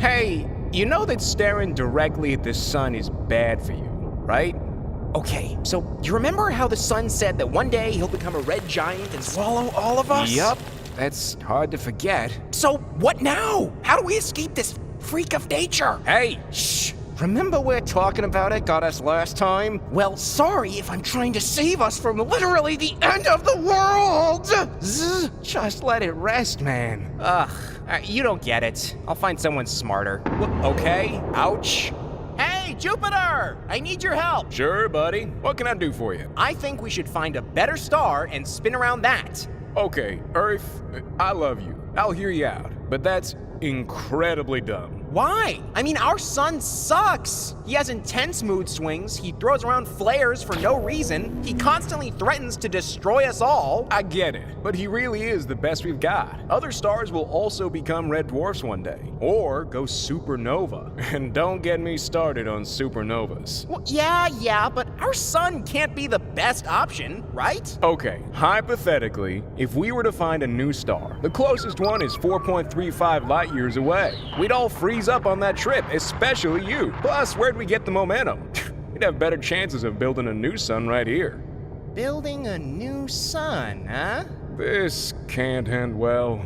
Hey, you know that staring directly at the sun is bad for you, right? Okay, so you remember how the sun said that one day he'll become a red giant and swallow all of us? Yup, that's hard to forget. So what now? How do we escape this freak of nature? Hey, shh! Remember we're talking about it got us last time? Well, sorry if I'm trying to save us from literally the end of the world! Just let it rest, man. Ugh, you don't get it. I'll find someone smarter. Okay, ouch. Hey, Jupiter! I need your help! Sure, buddy. What can I do for you? I think we should find a better star and spin around that. Okay, Earth, I love you. I'll hear you out. But that's incredibly dumb. Why? I mean, our sun sucks. He has intense mood swings, he throws around flares for no reason, he constantly threatens to destroy us all. I get it, but he really is the best we've got. Other stars will also become red dwarfs one day, or go supernova. And don't get me started on supernovas. Well, yeah, but our sun can't be the best option, right? Okay, hypothetically, if we were to find a new star, the closest one is 4.35 light years away. We'd all freeze up on that trip, especially you. Plus, where'd we get the momentum? We'd have better chances of building a new sun right here. Building a new sun, huh? This can't end well.